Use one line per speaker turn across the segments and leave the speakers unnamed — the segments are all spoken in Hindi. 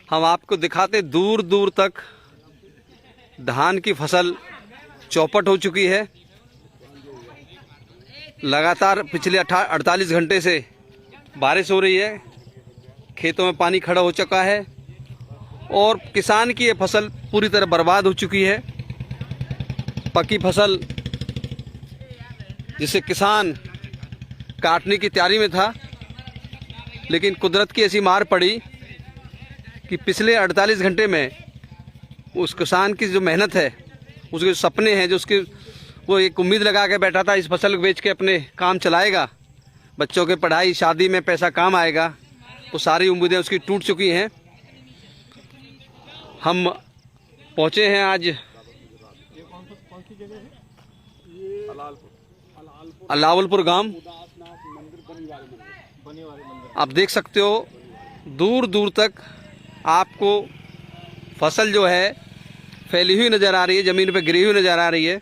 हम आपको दिखाते दूर दूर तक धान की फसल चौपट हो चुकी है। लगातार पिछले 48 घंटे से बारिश हो रही है, खेतों में पानी खड़ा हो चुका है और किसान की ये फसल पूरी तरह बर्बाद हो चुकी है। पकी फसल जिसे किसान काटने की तैयारी में था, लेकिन कुदरत की ऐसी मार पड़ी कि पिछले 48 घंटे में उस किसान की जो मेहनत है, उसके जो सपने हैं, जो उसके वो एक उम्मीद लगा के बैठा था इस फसल को बेच के अपने काम चलाएगा, बच्चों के पढ़ाई शादी में पैसा काम आएगा, वो सारी उम्मीदें उसकी टूट चुकी हैं। हम पहुँचे हैं आज अलावलपुर गांव। आप देख सकते हो दूर दूर तक आपको फसल जो है फैली हुई नज़र आ रही है, ज़मीन पे गिरी हुई नज़र आ रही है।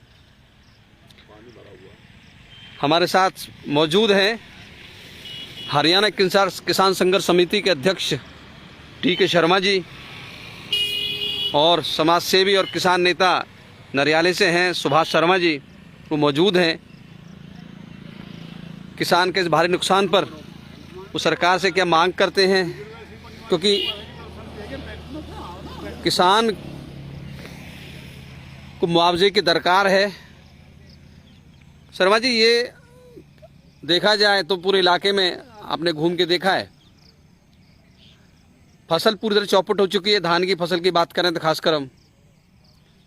हमारे साथ मौजूद हैं हरियाणा किसान संघर्ष समिति के अध्यक्ष टी.के. शर्मा जी और समाज सेवी और किसान नेता नरियाले से हैं सुभाष शर्मा जी, वो मौजूद हैं। किसान के इस भारी नुकसान पर वो सरकार से क्या मांग करते हैं, क्योंकि किसान को मुआवजे की दरकार है। शर्मा जी, ये देखा जाए तो पूरे इलाके में आपने घूम के देखा है, फसल पूरी तरह चौपट हो चुकी है। धान की फसल की बात करें तो खासकर हम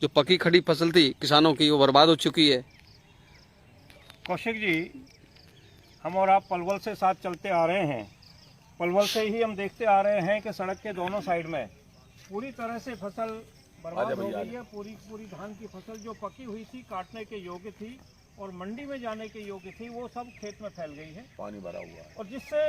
जो पकी खड़ी फसल थी किसानों की, वो बर्बाद हो चुकी है।
कौशिक जी, हम और आप पलवल से साथ चलते आ रहे हैं। पलवल से ही हम देखते आ रहे हैं कि सड़क के दोनों साइड में पूरी तरह से फसल बर्बाद हो गई है। पूरी धान की फसल जो पकी हुई थी, काटने के योग्य थी और मंडी में जाने के योग्य थी, वो सब खेत में फैल गई है, पानी भरा हुआ है। और जिससे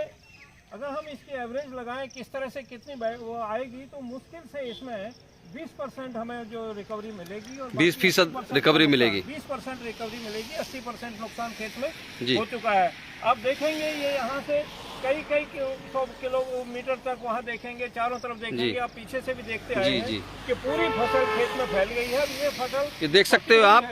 अगर हम इसकी एवरेज लगाएं किस तरह से कितनी वो आएगी, तो मुश्किल से इसमें 20% हमें जो रिकवरी मिलेगी और
20% रिकवरी मिलेगी,
20% रिकवरी मिलेगी। 80% नुकसान खेत में हो चुका है। अब देखेंगे ये यहाँ से कई 100 किलोमीटर तक वहाँ देखेंगे, चारों तरफ देखेंगे, आप पीछे से भी देखते आए हैं कि पूरी फसल खेत में फैल गई है। ये फसल
ये देख सकते हो आप,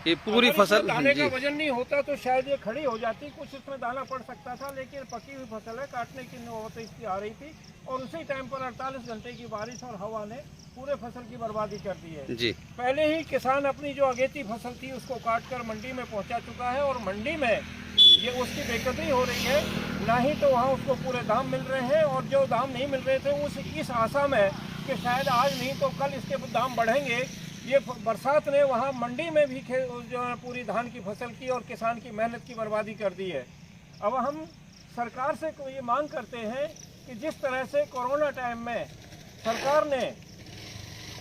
ये पूरी फसल
दाने का वजन नहीं होता तो शायद ये खड़ी हो जाती, कुछ इसमें दाना पड़ सकता था, लेकिन पकी हुई फसल है, काटने की नौबत इसकी आ रही थी और उसी टाइम पर 48 घंटे की बारिश और हवा ने पूरे फसल की बर्बादी कर दी है जी। पहले ही किसान अपनी जो अगेती फसल थी उसको काट कर मंडी में पहुंचा चुका है और मंडी में ये उसकी बेकदरी हो रही है, ना ही तो वहाँ उसको पूरे दाम मिल रहे हैं और जो दाम नहीं मिल रहे थे इस आशा में कि शायद आज नहीं तो कल इसके दाम बढ़ेंगे, ये बरसात ने वहाँ मंडी में भी जो है पूरी धान की फसल की और किसान की मेहनत की बर्बादी कर दी है। अब हम सरकार से ये मांग करते हैं कि जिस तरह से कोरोना टाइम में सरकार ने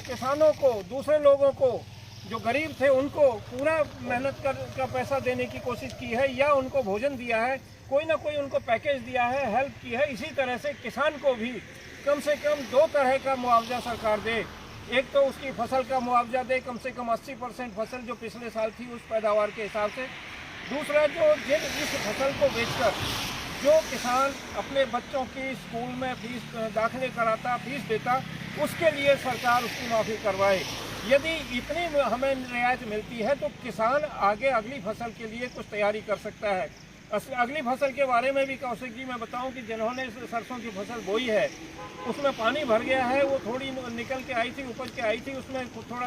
किसानों को, दूसरे लोगों को जो गरीब थे उनको पूरा मेहनत का पैसा देने की कोशिश की है या उनको भोजन दिया है, कोई ना कोई उनको पैकेज दिया है, हेल्प की है, इसी तरह से किसान को भी कम से कम 2 तरह का मुआवजा सरकार दे। एक तो उसकी फसल का मुआवजा दे, कम से कम 80% फसल जो पिछले साल थी उस पैदावार के हिसाब से। दूसरा, जो इस फसल को बेचकर जो किसान अपने बच्चों की स्कूल में फीस दाखिले कराता, फीस देता, उसके लिए सरकार उसकी माफ़ी करवाए। यदि इतनी हमें रियायत मिलती है तो किसान आगे अगली फसल के लिए कुछ तैयारी कर सकता है। अगली फसल के बारे में भी कौशिक जी मैं बताऊं कि जिन्होंने सरसों की फसल बोई है उसमें पानी भर गया है, वो थोड़ी निकल के आई थी, उपज के आई थी, उसमें थोड़ा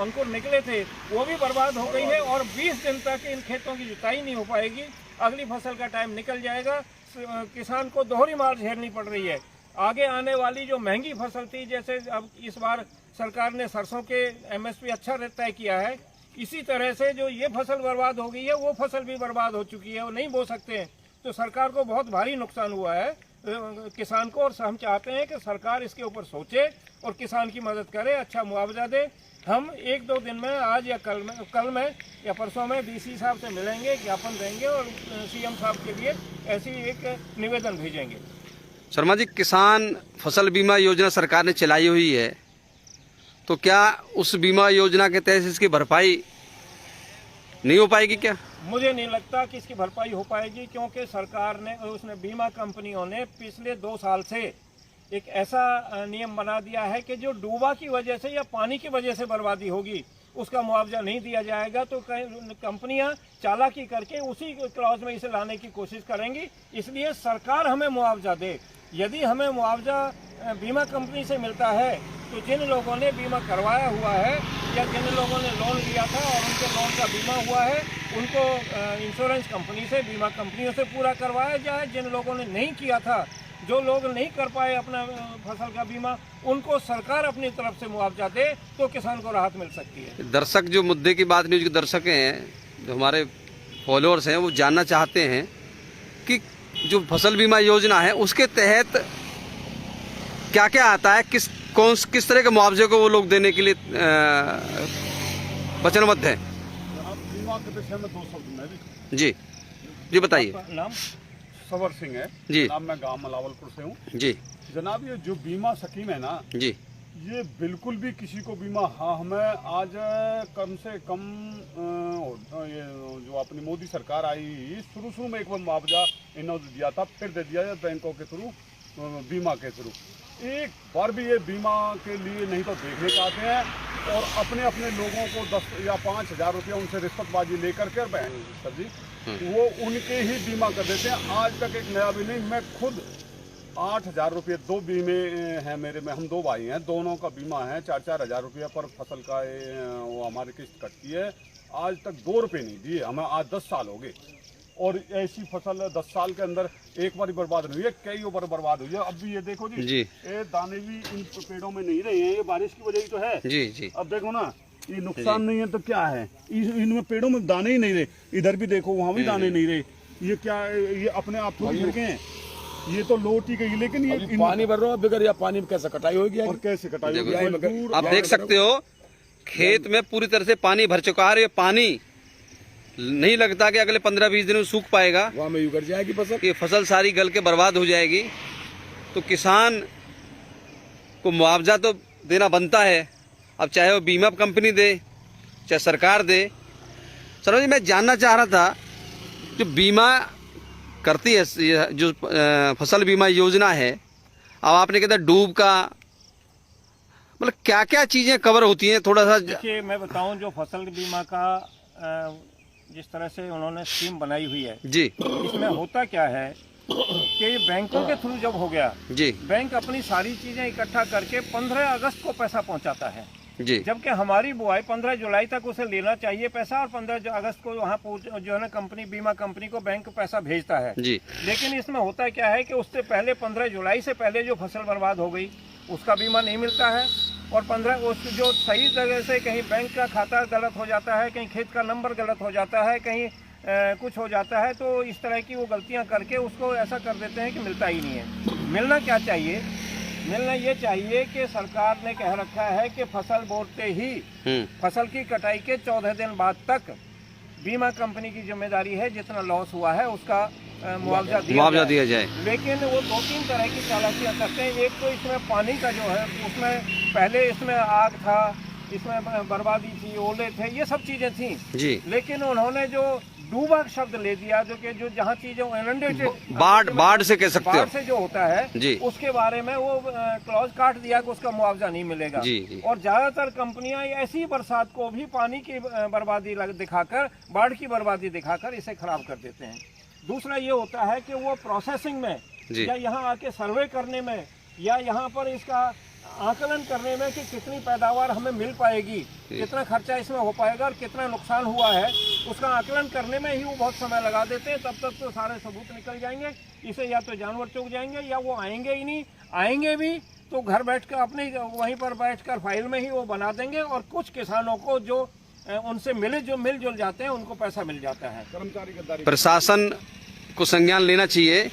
अंकुर निकले थे, वो भी बर्बाद हो गई है और 20 दिन तक इन खेतों की जुताई नहीं हो पाएगी। अगली फसल का टाइम निकल जाएगा, किसान को दोहरी मार झेलनी पड़ रही है। आगे आने वाली जो महंगी फसल थी, जैसे अब इस बार सरकार ने सरसों के MSP अच्छा तय किया है, इसी तरह से जो ये फसल बर्बाद हो गई है वो फसल भी बर्बाद हो चुकी है, वो नहीं बो सकते हैं। तो सरकार को बहुत भारी नुकसान हुआ है किसान को, और हम चाहते हैं कि सरकार इसके ऊपर सोचे और किसान की मदद करे, अच्छा मुआवजा दे। हम 1-2 दिन में, आज या कल में या परसों में DC साहब से मिलेंगे, ज्ञापन देंगे और CM साहब के लिए ऐसी एक निवेदन भेजेंगे।
शर्मा जी, किसान फसल बीमा योजना सरकार ने चलाई हुई है, तो क्या उस बीमा योजना के तहत इसकी भरपाई नहीं हो पाएगी क्या?
मुझे नहीं लगता कि इसकी भरपाई हो पाएगी, क्योंकि सरकार ने, उसने बीमा कंपनियों ने पिछले 2 साल से एक ऐसा नियम बना दिया है कि जो डूबा की वजह से या पानी की वजह से बर्बादी होगी उसका मुआवजा नहीं दिया जाएगा। तो कंपनियां चालाकी करके उसी क्लॉज में इसे लाने की कोशिश करेंगी। इसलिए सरकार हमें मुआवजा दे। यदि हमें मुआवजा बीमा कंपनी से मिलता है तो जिन लोगों ने बीमा करवाया हुआ है या जिन लोगों ने लोन लिया था और उनके लोन का बीमा हुआ है उनको इंश्योरेंस कंपनी से, बीमा कंपनियों से पूरा करवाया जाए। जिन लोगों ने नहीं किया था, जो लोग नहीं कर पाए अपना फसल का बीमा, उनको सरकार अपनी तरफ से मुआवजा दे तो किसान को राहत मिल सकती है।
दर्शक जो मुद्दे की बात न्यूज़ के दर्शक हैं, जो हमारे फॉलोअर्स हैं, वो जानना चाहते हैं कि जो फसल बीमा योजना है उसके तहत क्या क्या आता है, किस तरह के मुआवजे को वो लोग देने के लिए वचनबद्ध है।
बीमा के विषय में 2 शब्द में
जी बताइए।
नाम
सवर सिंह है
जी।
जनाब, मैं गांव मलावलपुर से हूँ
जी
जनाब। ये जो बीमा स्कीम है ना
जी,
ये बिल्कुल भी किसी को बीमा, हाँ हमें आज कम से कम ये जो अपनी मोदी सरकार आई शुरू में एक बार मुआवजा इन्होंने दिया था, फिर दे दिया बैंकों के थ्रू, बीमा के थ्रू। एक बार भी ये बीमा के लिए नहीं तो देखने का आते हैं और अपने अपने लोगों को 10 या 5 हज़ार रुपया उनसे रिश्वतबाजी लेकर के सर जी वो उनके ही बीमा कर देते हैं। आज तक एक नया भी नहीं। मैं खुद 8,000 रुपये 2 बीमे हैं मेरे में, हम 2 भाई हैं, दोनों का बीमा है। 4-4 हज़ार रुपया पर फसल का वो हमारी किस्त कटती है। आज तक 2 रुपये नहीं दिए हमें, आज 10 साल हो गए। और ऐसी फसल 10 साल के अंदर एक बार बर्बाद नहीं हुई है, कई बार बर्बाद हुई है। अब भी ये देखो जी ये दाने भी इन पेड़ों में नहीं रहे हैं, ये बारिश की वजह ही तो है जी। अब देखो ना, ये नुकसान नहीं है तो क्या है, इनमें पेड़ों में दाने ही नहीं रहे। इधर भी देखो, वहाँ भी दाने नहीं रहे। ये क्या, ये अपने आप थोड़ी गिर गए हैं, ये तो लौट ही गई। लेकिन ये
पानी भर रहा है, बगैर या पानी में कैसे कटाई होगी
और कैसे कटाई होगी।
आप देख सकते हो खेत में पूरी तरह से पानी भर चुका है। ये पानी नहीं लगता कि अगले 15-20 दिन में सूख पाएगा,
वहाँ में उगड़ जाएगी फसल।
ये फसल सारी गल के बर्बाद हो जाएगी। तो किसान को मुआवजा तो देना बनता है, अब चाहे वो बीमा कंपनी दे चाहे सरकार दे। सर जी, मैं जानना चाह रहा था, जो बीमा करती है जो फसल बीमा योजना है, अब आपने कहता डूब का, मतलब क्या क्या चीजें कवर होती हैं, थोड़ा सा।
देखिए मैं बताऊं, जो फसल बीमा का जिस तरह से उन्होंने स्कीम बनाई हुई है
जी,
इसमें होता क्या है कि बैंकों के थ्रू जब हो गया
जी, बैंक
अपनी सारी चीजें इकट्ठा करके 15 अगस्त को पैसा पहुंचाता है
जी,
जबकि हमारी बुआई 15 जुलाई तक उसे लेना चाहिए पैसा, और 15 अगस्त को वहाँ जो है ना कंपनी, बीमा कंपनी को बैंक पैसा भेजता है
जी।
लेकिन इसमें होता क्या है कि उससे पहले 15 जुलाई से पहले जो फसल बर्बाद हो गई उसका बीमा नहीं मिलता है। और 15 उस जो सही जगह से कहीं बैंक का खाता गलत हो जाता है, कहीं खेत का नंबर गलत हो जाता है, कहीं कुछ हो जाता है, तो इस तरह की वो गलतियाँ करके उसको ऐसा कर देते हैं कि मिलता ही नहीं है। मिलना क्या चाहिए? मिलना ये चाहिए कि सरकार ने कह रखा है कि फसल बोते ही फसल की कटाई के 14 दिन बाद तक बीमा कंपनी की जिम्मेदारी है, जितना लॉस हुआ है उसका मुआवजा दिया जाए। लेकिन वो 2-3 तरह की चालाकियाँ करते हैं। एक तो इसमें पानी का जो है, उसमें पहले इसमें आग था, इसमें बर्बादी थी, ओले थे, ये सब चीजें थी जी। लेकिन उन्होंने जो डूबा शब्द ले दिया, जो कि जो जहाँ चीजें इनंडेटेड, बाढ़ से कह सकते हो, बाढ़ से जो होता है जी, उसके बारे में वो क्लॉज काट दिया कि उसका मुआवजा नहीं मिलेगा जी। और ज्यादातर कंपनियां ऐसी बरसात को भी पानी की बर्बादी दिखाकर, बाढ़ की बर्बादी दिखाकर इसे खराब कर देते हैं। दूसरा ये होता है कि वो प्रोसेसिंग में या यहाँ आके सर्वे करने में या यहाँ पर इसका आकलन करने में कि कितनी पैदावार हमें मिल पाएगी, कितना खर्चा इसमें हो पाएगा और कितना नुकसान हुआ है, उसका आकलन करने में ही वो बहुत समय लगा देते हैं। तब तक तो सारे सबूत निकल जाएंगे, इसे या तो जानवर चुग जाएंगे या वो आएंगे ही नहीं, आएंगे भी तो घर बैठकर अपने वहीं पर बैठकर फाइल में ही वो बना देंगे। और कुछ किसानों को जो उनसे मिलजुल जाते हैं उनको पैसा मिल जाता है। कर्मचारी
प्रशासन को संज्ञान लेना चाहिए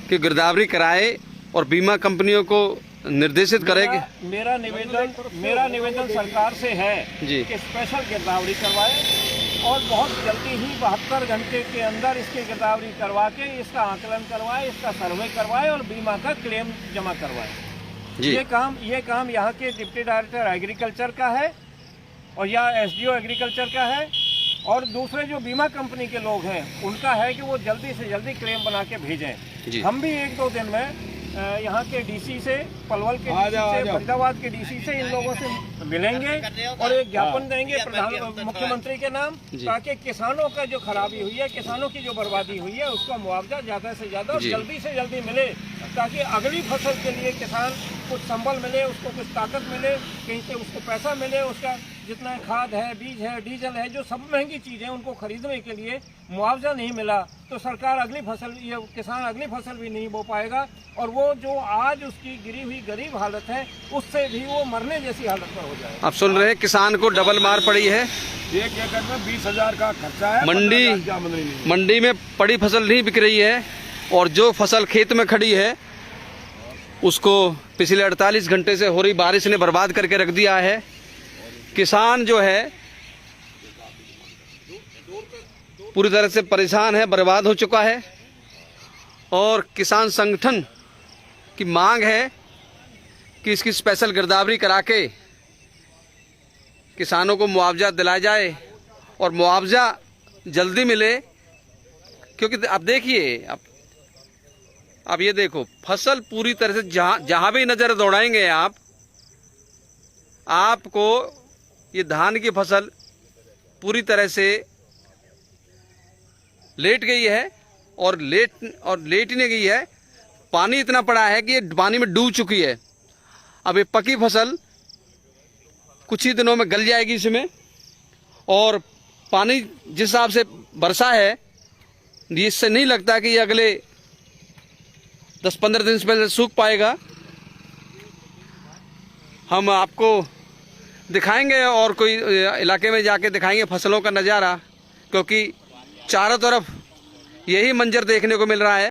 कि गिरदावरी कराए और बीमा कंपनियों को निर्देशित करेंगे।
मेरा निवेदन सरकार से है कि स्पेशल गिरदावरी करवाए और बहुत जल्दी ही 72 घंटे के अंदर इसकी गिरदावरी करवा के इसका आकलन करवाए, इसका सर्वे करवाए और बीमा का क्लेम जमा करवाए। ये काम यहाँ के डिप्टी डायरेक्टर एग्रीकल्चर का है और या SDO एग्रीकल्चर का है, और दूसरे जो बीमा कंपनी के लोग हैं उनका है कि वो जल्दी से जल्दी क्लेम बना के भेजें। हम भी 1-2 दिन में यहाँ के डीसी से, पलवल के डीसी से, फरीदाबाद के डीसी से इन लोगों से मिलेंगे और एक ज्ञापन देंगे मुख्यमंत्री के नाम, ताकि किसानों का जो खराबी हुई है, किसानों की जो बर्बादी हुई है, उसका मुआवजा ज़्यादा से ज़्यादा और जल्दी से जल्दी मिले, ताकि अगली फसल के लिए किसान कुछ संबल मिले, उसको कुछ ताकत मिले, कहीं से उसको पैसा मिले, उसका जितना खाद है, बीज है, डीजल है, जो सब महंगी चीज़ें उनको खरीदने के लिए मुआवजा नहीं मिला तो सरकार अगली फसल, ये किसान अगली फसल भी नहीं बो पाएगा और वो जो आज उसकी गिरी हुई गरीब हालत है उससे भी वो मरने जैसी हालत पर हो जाए।
आप सुन रहे हैं, किसान को डबल मार पड़ी है।
1 एकड़ में 20,000 का खर्चा है,
मंडी में पड़ी फसल नहीं बिक रही है और जो फसल खेत में खड़ी है उसको पिछले 48 घंटे से हो रही बारिश ने बर्बाद करके रख दिया है। किसान जो है पूरी तरह से परेशान है, बर्बाद हो चुका है और किसान संगठन की मांग है कि इसकी स्पेशल गिरदावरी करा के किसानों को मुआवजा दिलाया जाए और मुआवजा जल्दी मिले, क्योंकि आप देखिए, आप ये देखो, फसल पूरी तरह से जहाँ भी नज़र दौड़ाएंगे आपको ये धान की फसल पूरी तरह से लेट गई है और लेटने गई है। पानी इतना पड़ा है कि ये पानी में डूब चुकी है। अब ये पकी फसल कुछ ही दिनों में गल जाएगी इसमें, और पानी जिस हिसाब से बरसा है इससे नहीं लगता कि ये अगले 10-15 दिन से सूख पाएगा। हम आपको दिखाएंगे और कोई इलाके में जाके दिखाएंगे फसलों का नज़ारा, क्योंकि चारों तरफ यही मंजर देखने को मिल रहा है।